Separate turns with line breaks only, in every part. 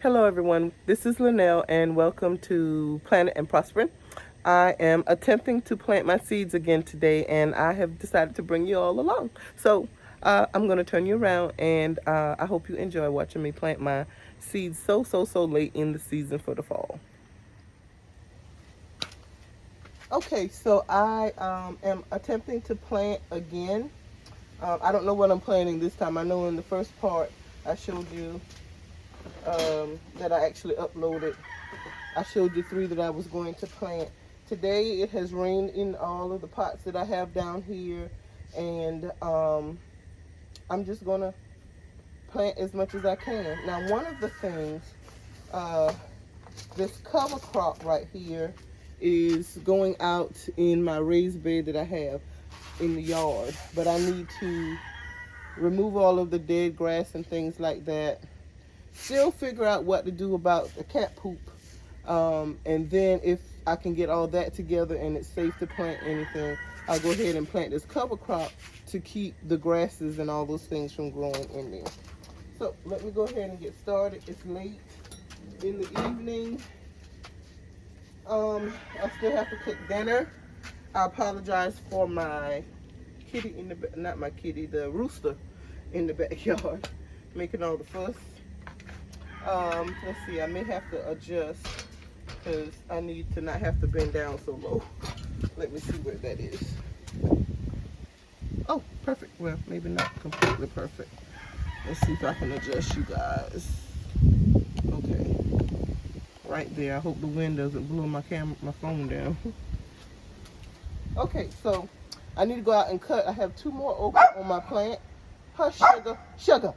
Hello, everyone. This is Linnell, and welcome to Planet and Prospering. I am attempting to plant my seeds again today, and I have decided to bring you all along. So I'm going to turn you around, and I hope you enjoy watching me plant my seeds so late in the season for the fall. Okay, so I am attempting to plant again. I don't know what I'm planting this time. I know in the first part I showed you that I actually uploaded. I showed you 3 that I was going to plant. Today it has rained in all of the pots that I have down here, and I'm just going to plant as much as I can. Now, one of the things, uh, this cover crop right here is going out in my raised bed that I have in the yard, but I need to remove all of the dead grass and things like that. Still figure out what to do about the cat poop. And then if I can get all that together and it's safe to plant anything, I'll go ahead and plant this cover crop to keep the grasses and all those things from growing in there. So let me go ahead and get started. It's late in the evening. I still have to cook dinner. I apologize for my kitty in the, not my kitty, the rooster in the backyard making all the fuss. Let's see, I may have to adjust because I need to not have to bend down so low. Let me see where that is. Oh, perfect. Well, maybe not completely perfect. Let's see if I can adjust you guys. Okay, right there. I hope the wind doesn't blow my phone down. Okay, so I need to go out and cut. I have 2 more okra on my plant. Hush, sugar.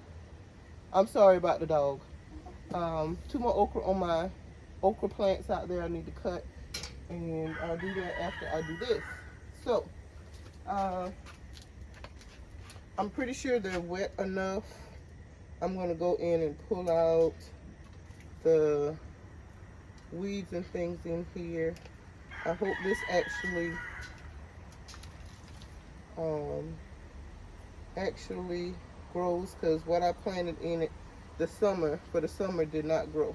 I'm sorry about the dog. 2 more okra on my okra plants out there I need to cut, and I'll do that after I do this. So I'm pretty sure they're wet enough. I'm going to go in and pull out the weeds and things in here. I hope this actually grows, because what I planted in it for the summer did not grow.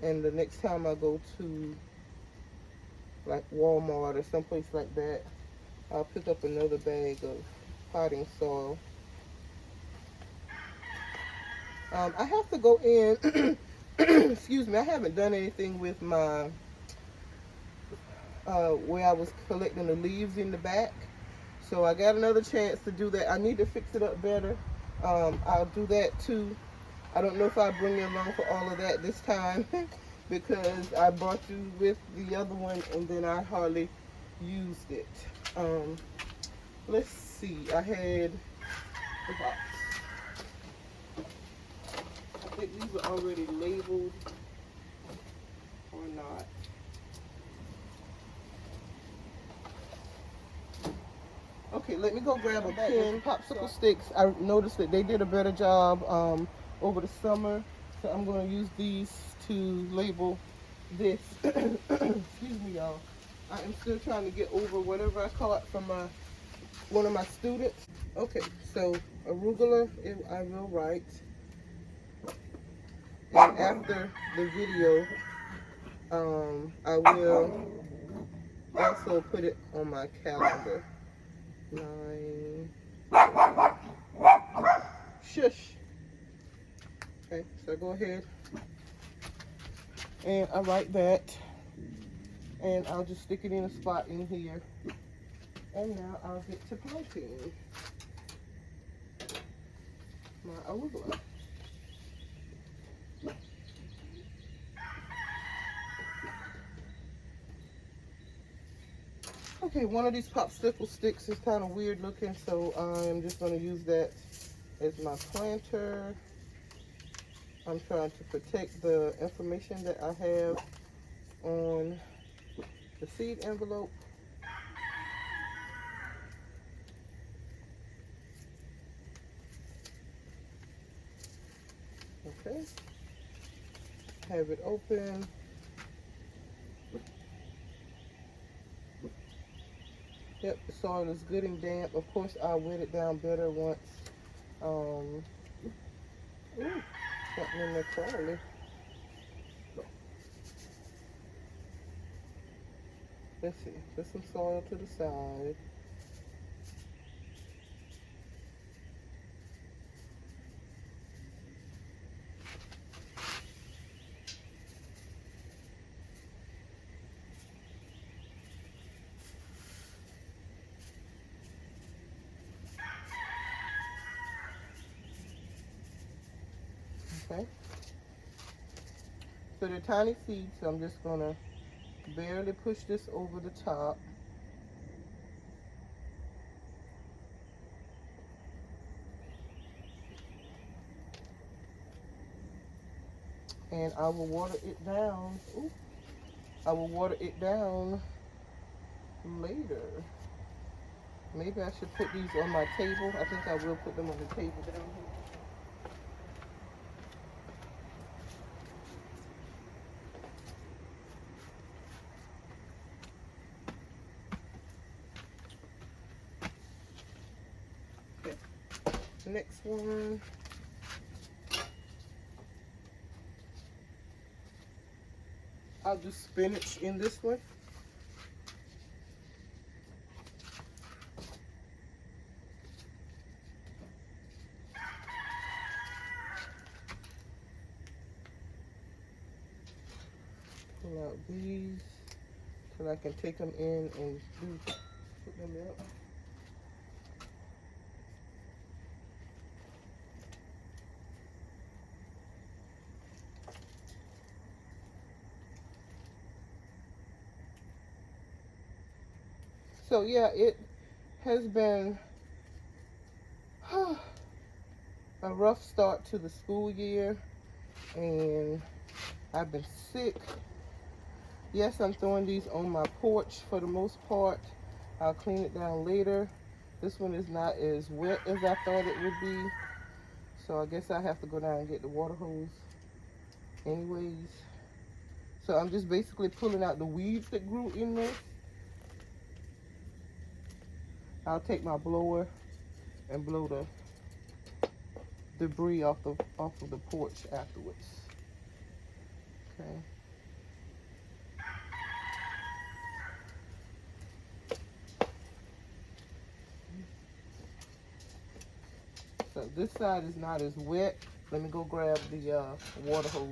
And the next time I go to like Walmart or someplace like that, I'll pick up another bag of potting soil. I have to go in, excuse me, I haven't done anything with my, where I was collecting the leaves in the back. So I got another chance to do that. I need to fix it up better. I'll do that too. I don't know if I'll bring you along for all of that this time because I brought you with the other one and then I hardly used it. Let's see. I had the box. I think these are already labeled or not. Okay, let me go grab a pen. Popsicle sticks, I noticed that they did a better job over the summer. So I'm going to use these to label this. Excuse me, y'all. I am still trying to get over whatever I caught from one of my students. Okay, so arugula, I will write. And after the video, I will also put it on my calendar. 9. Shush. Okay, so I go ahead and I write that, and I'll just stick it in a spot in here. And now I'll get to planting my arugula. Okay, one of these popsicle sticks is kind of weird looking, so I'm just going to use that as my planter. I'm trying to protect the information that I have on the seed envelope. Okay, have it open. Yep, the soil is good and damp. Of course, I'll wet it down better once Ooh, something in there crawling. Let's see. Put some soil to the side. Okay. So they're tiny seeds, so I'm just gonna barely push this over the top. And I will water it down. Ooh, I will water it down later. Maybe I should put these on my table. I think I will put them on the table down here. Okay. Next one. I'll do spinach in this one. Pull out these so I can take them in and put them up. So yeah, it has been a rough start to the school year, and I've been sick. Yes, I'm throwing these on my porch for the most part. I'll clean it down later. This one is not as wet as I thought it would be, so I guess I have to go down and get the water hose anyways. So I'm just basically pulling out the weeds that grew in there. I'll take my blower and blow the debris off of the porch afterwards. Okay. So this side is not as wet. Let me go grab the water hose.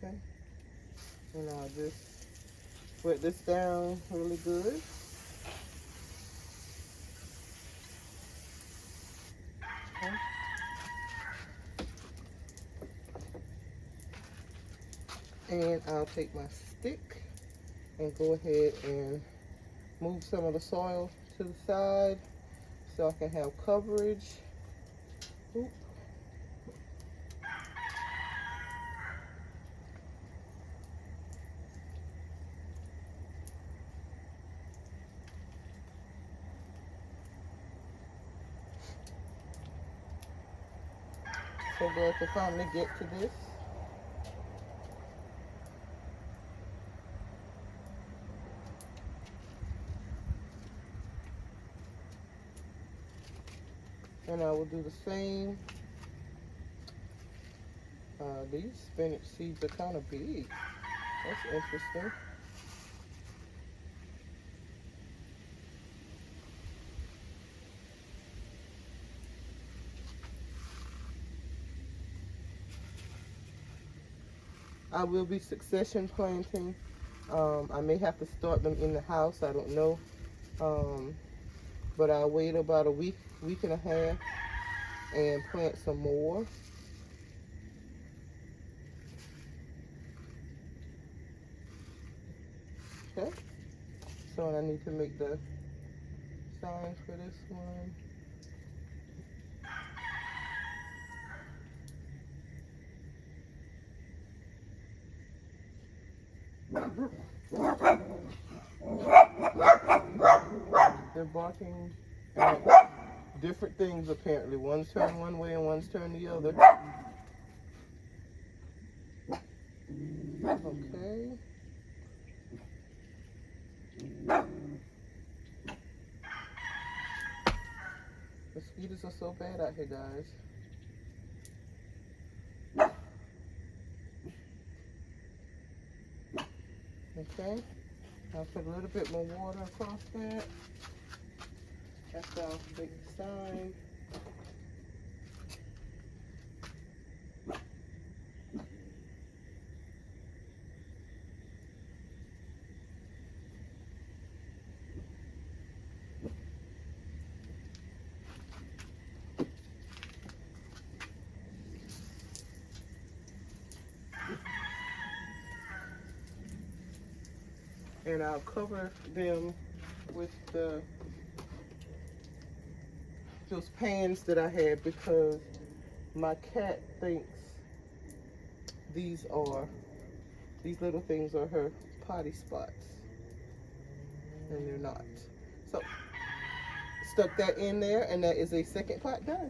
Okay. And I'll just wet this down really good. Okay. And I'll take my stick and go ahead and move some of the soil to the side so I can have coverage. Oop. So glad to finally get to this. And I will do the same. These spinach seeds are kind of big. That's interesting. I will be succession planting. I may have to start them in the house. I don't know. But I'll wait about a week and a half and plant some more. Okay. So I need to make the signs for this one. They're barking at different things apparently. One's turned one way and one's turned the other. mosquitoes are so bad out here, guys. Okay, I'll put a little bit more water across that. That's our big sign. And I'll cover them with those pans that I had because my cat thinks these little things are her potty spots, and they're not. So stuck that in there, and that is a second pot done.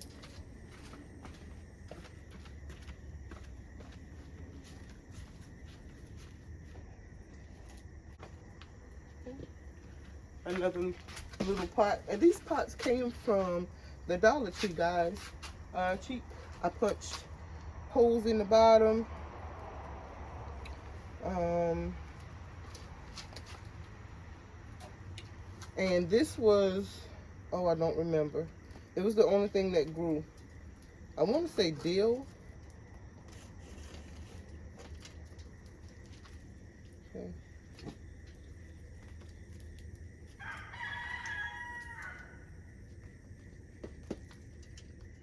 Another little pot, and these pots came from the Dollar Tree, guys. Cheap. I punched holes in the bottom. And this was, oh, I don't remember. It was the only thing that grew. I want to say dill. Okay.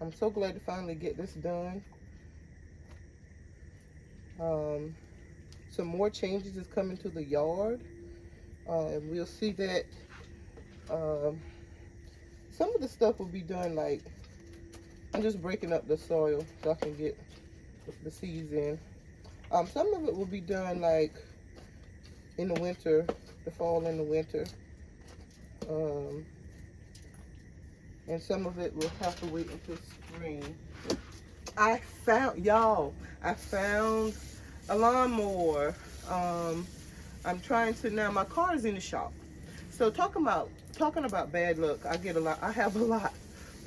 I'm so glad to finally get this done. Some more changes is coming to the yard. And we'll see that some of the stuff will be done, like, I'm just breaking up the soil so I can get the seeds in. Some of it will be done like in the winter, the fall and the winter. And some of it will have to wait until spring. I found a lawnmower. I'm trying to, now my car is in the shop. So talking about bad luck, I have a lot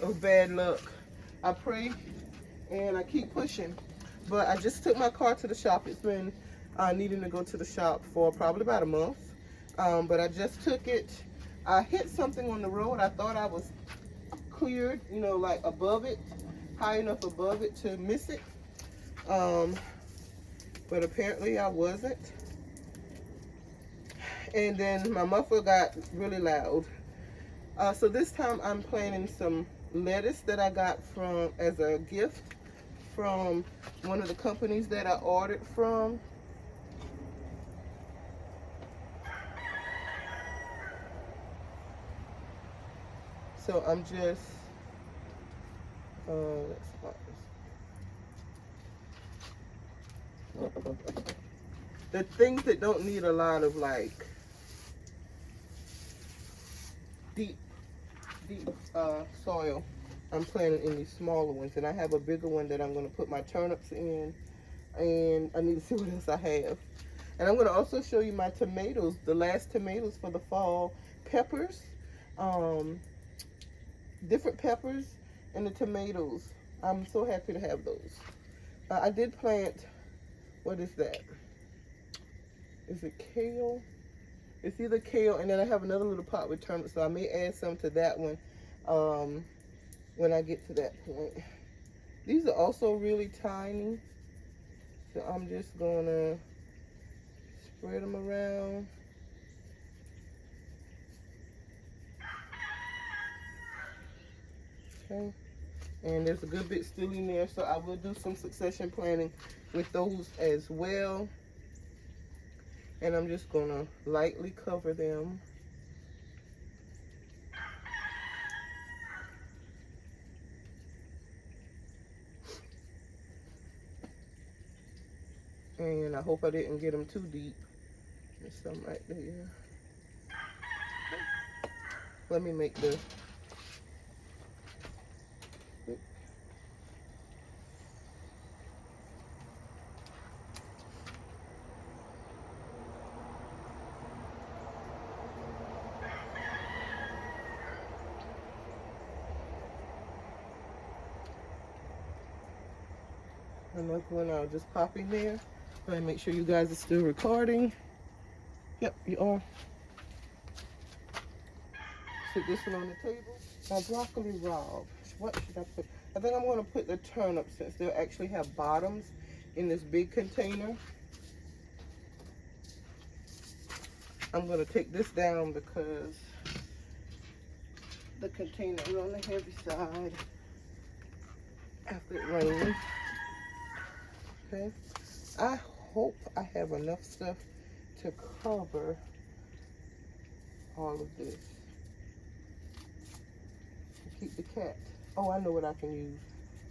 of bad luck. I pray and I keep pushing. But I just took my car to the shop. It's been needing to go to the shop for probably about a month. But I just took it. I hit something on the road. I thought I was cleared, you know, like above it, high enough above it to miss it. But apparently I wasn't. And then my muffler got really loud. So this time I'm planting some lettuce that I got as a gift from one of the companies that I ordered from. So I'm just, let's spot this. The things that don't need a lot of like deep soil, I'm planting in these smaller ones. And I have a bigger one that I'm going to put my turnips in. And I need to see what else I have. And I'm going to also show you my tomatoes, the last tomatoes for the fall. Peppers, different peppers, and the tomatoes. I'm so happy to have those. I did plant, what is that? Is it kale? It's either kale, and then I have another little pot with turnips, so I may add some to that one when I get to that point. These are also really tiny, so I'm just going to spread them around. Okay, and there's a good bit still in there, so I will do some succession planting with those as well. And I'm just going to lightly cover them. And I hope I didn't get them too deep. There's some right there. Let me make the... Another one I'll just pop in there. And make sure you guys are still recording. Yep, you are. Put this one on the table. My broccoli rabe. What should I put? I think I'm going to put the turnips since they'll actually have bottoms in this big container. I'm going to take this down because the container is on the heavy side after it rains. Okay. I hope I have enough stuff to cover all of this. Keep the cat. Oh, I know what I can use.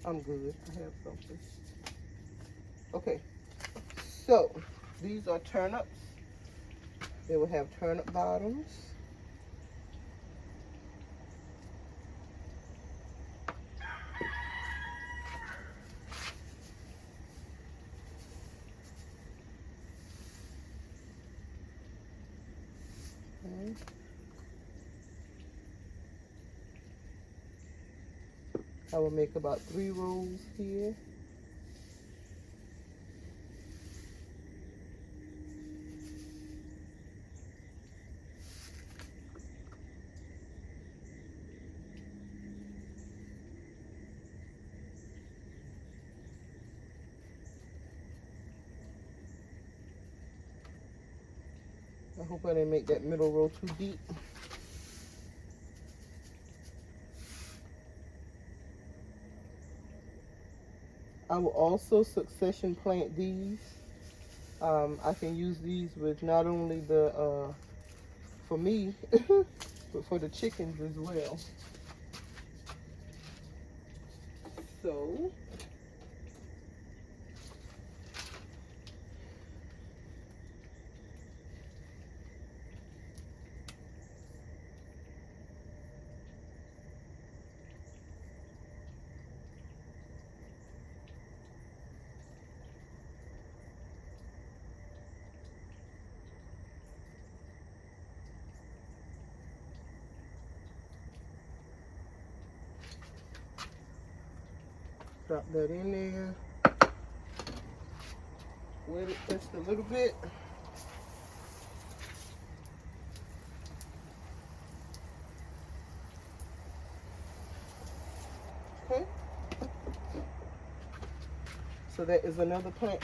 I'm good. I have something. Okay. So, these are turnips. They will have turnip bottoms. Okay. I will make about 3 rows here. I hope I didn't make that middle row too deep. I will also succession plant these. I can use these with not only the, for me, but for the chickens as well. So, drop that in there. Wet it just a little bit. Okay. So that is another plant,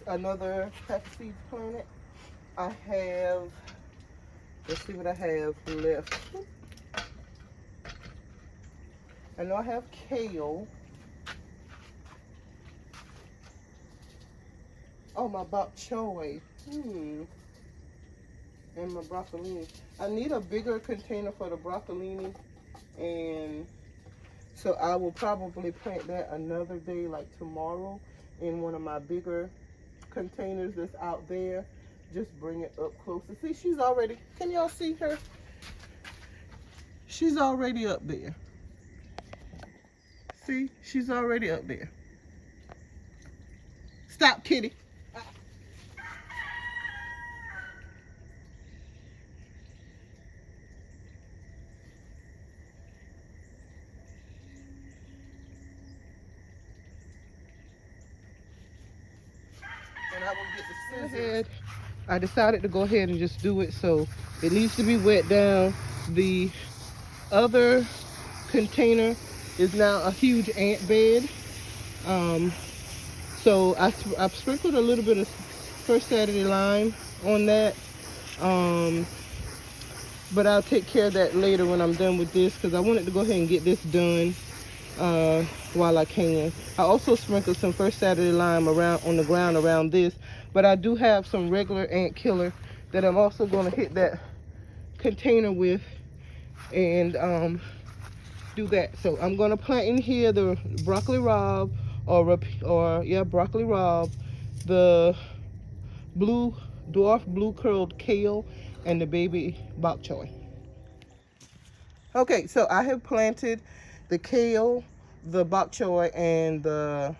another pack of seeds planted. I have, let's see what I have left. I know I have kale. Oh, my bok choy. And my broccolini. I need a bigger container for the broccolini, and so I will probably plant that another day, like tomorrow, in one of my bigger containers that's out there. Just bring it up closer. See, she's already, can y'all see her? She's already up there. See, she's already up there. Stop, kitty. And I will get the scissors. I decided to go ahead and just do it, so it needs to be wet down. The other container is now a huge ant bed. So I've sprinkled a little bit of First Saturday Lime on that. But I'll take care of that later when I'm done with this, because I wanted to go ahead and get this done while I can. I also sprinkled some First Saturday Lime around on the ground around this, but I do have some regular ant killer that I'm also going to hit that container with and do that. So I'm going to plant in here the broccoli rabe, or broccoli rabe, the dwarf blue curled kale, and the baby bok choy. Okay, so I have planted the kale, the bok choy, and the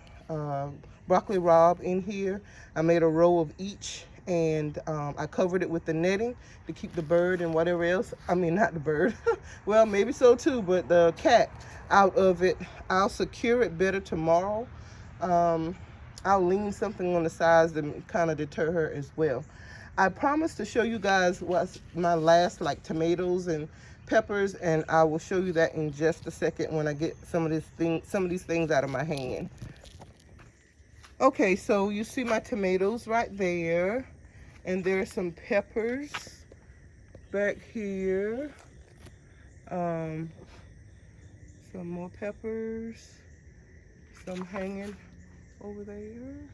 broccoli rabe in here. I made a row of each, and I covered it with the netting to keep the bird and whatever else, I mean not the bird, well maybe so too, but the cat out of it. I'll secure it better tomorrow. I'll lean something on the sides to kind of deter her as well. I promised to show you guys what's my last, like tomatoes and peppers, and I will show you that in just a second when I get some of these things out of my hand. Okay, so you see my tomatoes right there, and there's some peppers back here. Some more peppers, some hanging over there.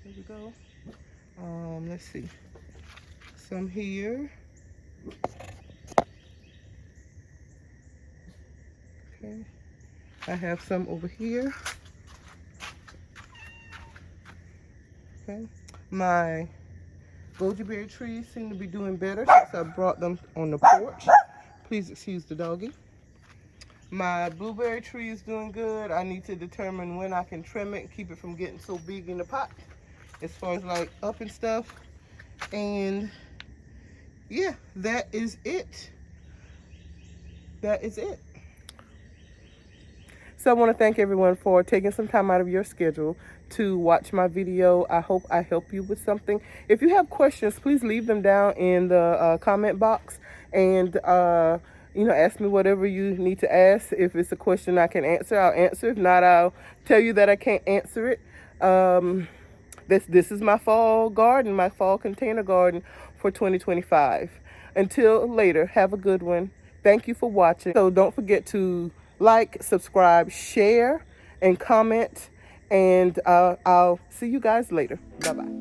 There we go. Let's see, some here. Okay, I have some over here. Okay, my goji berry trees seem to be doing better since I brought them on the porch. Please excuse the doggy. My blueberry tree is doing good. I need to determine when I can trim it and keep it from getting so big in the pot, as far as like up and stuff. And yeah, that is it. That is it. So I want to thank everyone for taking some time out of your schedule to watch my video. I hope I help you with something. If you have questions, please leave them down in the comment box, and you know, ask me whatever you need to ask. If it's a question I can answer, I'll answer. If not, I'll tell you that I can't answer it. This is my fall garden, my fall container garden for 2025. Until later, have a good one. Thank you for watching. So don't forget to like, subscribe, share, and comment. And I'll see you guys later. Bye-bye.